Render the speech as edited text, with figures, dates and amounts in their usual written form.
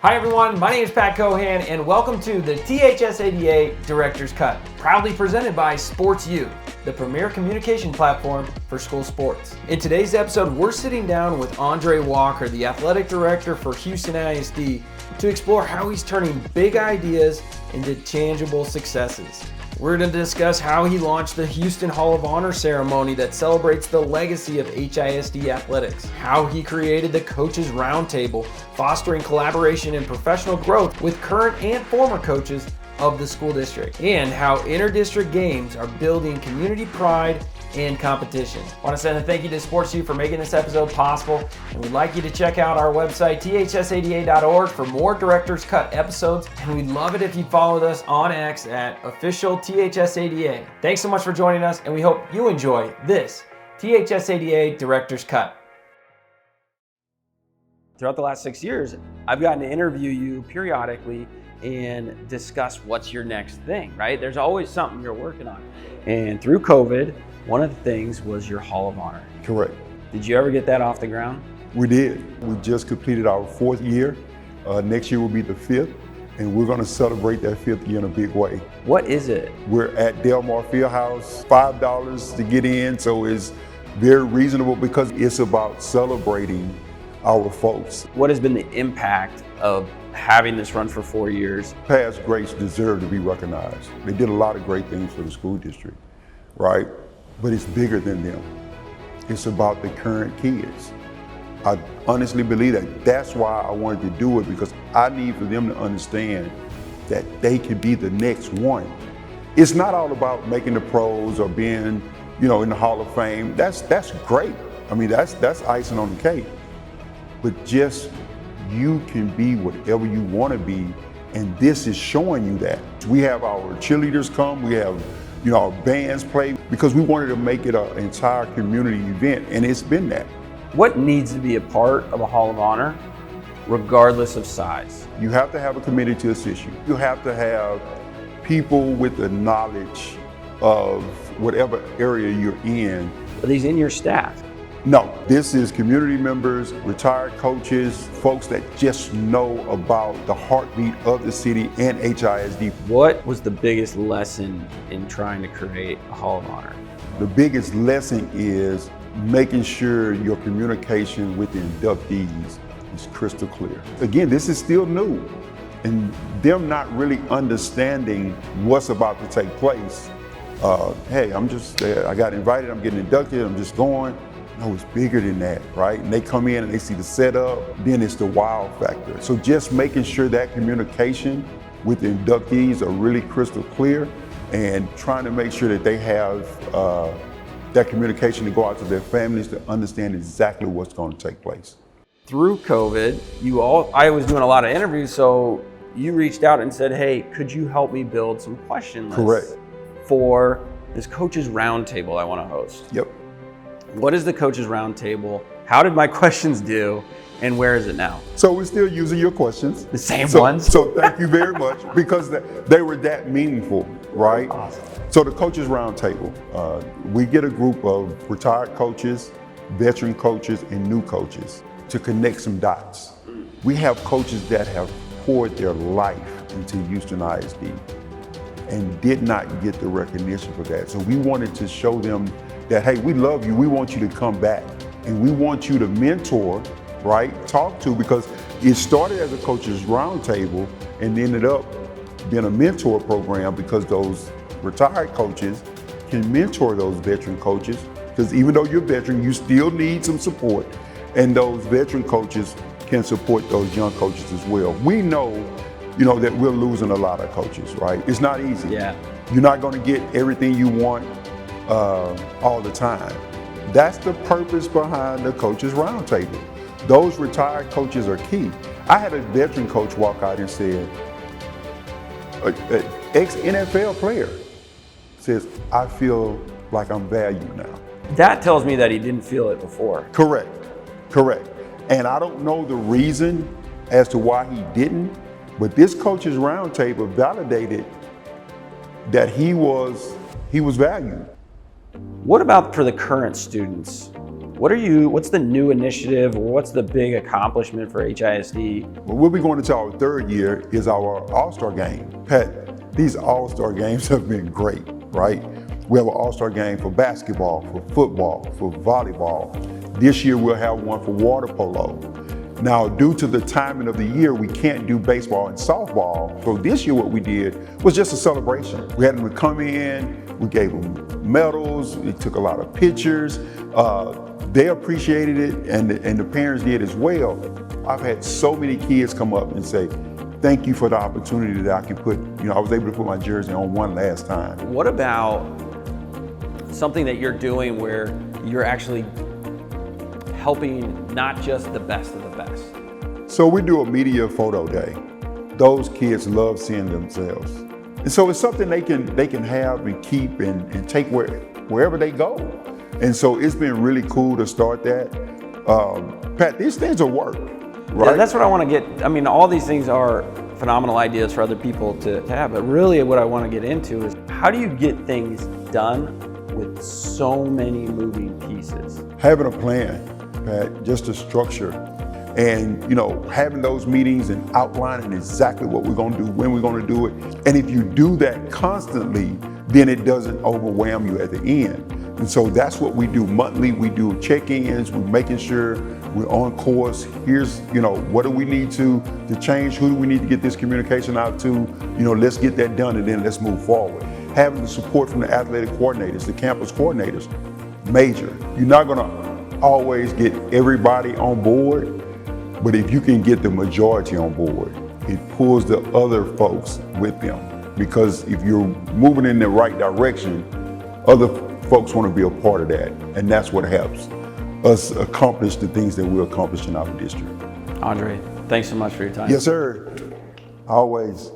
Hi everyone, my name is Pat Cohan and welcome to the THSADA Director's Cut, proudly presented by sportsYou, the premier communication platform for school sports. In today's episode, we're sitting down with Andre Walker, the athletic director for Houston ISD, to explore how he's turning big ideas into tangible successes. We're going to discuss how he launched the Houston Hall of Honor ceremony that celebrates the legacy of HISD athletics, how he created the Coaches Roundtable, fostering collaboration and professional growth with current and former coaches of the school district, and how inter-district games are building community pride and competition. I want to send a thank you to sportsYou for making this episode possible, and we'd like you to check out our website, THSADA.org, for more Director's Cut episodes, and we'd love it if you followed us on X at official THSADA. Thanks so much for joining us, and we hope you enjoy this THSADA Director's Cut. Throughout the last 6 years, I've gotten to interview you periodically and discuss what's your next thing, right? There's always something you're working on. And through COVID, one of the things was your Hall of Honor. Correct. Did you ever get that off the ground? We did. We just completed our 4th year. Next year will be the 5th, and we're going to celebrate that 5th year in a big way. What is it? We're at Delmar Fieldhouse, $5 to get in, so it's very reasonable because it's about celebrating our folks. What has been the impact of having this run for 4 years? Past greats deserve to be recognized. They did a lot of great things for the school district, right? But it's bigger than them. It's about the current kids. I honestly believe that. That's why I wanted to do it, because I need for them to understand that they can be the next one. It's not all about making the pros or being, in the Hall of Fame. That's great. I mean, that's icing on the cake. But just you can be whatever you want to be, and this is showing you that. We have our cheerleaders come, we have our bands play, because we wanted to make it an entire community event, and it's been that. What needs to be a part of a Hall of Honor, regardless of size? You have to have a committee to assist you. You have to have people with the knowledge of whatever area you're in. Are these in your staff? No, this is community members, retired coaches, folks that just know about the heartbeat of the city and HISD. What was the biggest lesson in trying to create a Hall of Honor? The biggest lesson is making sure your communication with the inductees is crystal clear. Again, this is still new, and them not really understanding what's about to take place. Hey, I got invited, I'm getting inducted, I'm just going. No, it's bigger than that, right? And they come in and they see the setup, then it's the wow factor. So just making sure that communication with the inductees are really crystal clear, and trying to make sure that they have that communication to go out to their families to understand exactly what's going to take place. Through COVID, I was doing a lot of interviews, so you reached out and said, hey, could you help me build some question lists? Correct. For this Coaches Roundtable I want to host? Yep. What is the Coaches Roundtable? How did my questions do? And where is it now? So we're still using your questions. The same ones? So thank you very much, because they were that meaningful, right? Awesome. So the Coaches Roundtable, we get a group of retired coaches, veteran coaches, and new coaches to connect some dots. We have coaches that have poured their life into Houston ISD and did not get the recognition for that. So we wanted to show them that, hey, we love you, we want you to come back, and we want you to mentor, right, talk to, because it started as a Coaches Roundtable and ended up being a mentor program, because those retired coaches can mentor those veteran coaches, because even though you're veteran, you still need some support, and those veteran coaches can support those young coaches as well. We know, that we're losing a lot of coaches, right? It's not easy. Yeah. You're not going to get everything you want all the time. That's the purpose behind the Coaches Roundtable. Those retired coaches are key. I had a veteran coach walk out and said, an ex-NFL player says, I feel like I'm valued now. That tells me that he didn't feel it before. Correct. And I don't know the reason as to why he didn't, but this Coaches Roundtable validated that he was valued. What about for the current students? What's the new initiative, or what's the big accomplishment for HISD? Well, we'll be going into our third year is our All-Star game. Pat, these All-Star games have been great, right? We have an All-Star game for basketball, for football, for volleyball. This year we'll have one for water polo. Now, due to the timing of the year, we can't do baseball and softball. So this year what we did was just a celebration. We had them to come in, we gave them medals, we took a lot of pictures. They appreciated it, and the parents did as well. I've had so many kids come up and say, thank you for the opportunity that I can put, I was able to put my jersey on one last time. What about something that you're doing where you're actually helping not just the best of the best? So we do a media photo day. Those kids love seeing themselves. And so it's something they can have and keep and take wherever they go. And so it's been really cool to start that. Pat, these things will work, right? Yeah, that's what I want to get. I mean, all these things are phenomenal ideas for other people to have, but really what I want to get into is how do you get things done with so many moving pieces? Having a plan, Pat, just a structure, and having those meetings and outlining exactly what we're going to do, when we're going to do it. And if you do that constantly, then it doesn't overwhelm you at the end. And so that's what we do monthly. We do check-ins. We're making sure we're on course. Here's, what do we need to change? Who do we need to get this communication out to? Let's get that done, and then let's move forward. Having the support from the athletic coordinators, the campus coordinators, major. You're not going to always get everybody on board, but if you can get the majority on board, it pulls the other folks with them. Because if you're moving in the right direction, other folks want to be a part of that. And that's what helps us accomplish the things that we're accomplishing in our district. Andre, thanks so much for your time. Yes, sir. Always.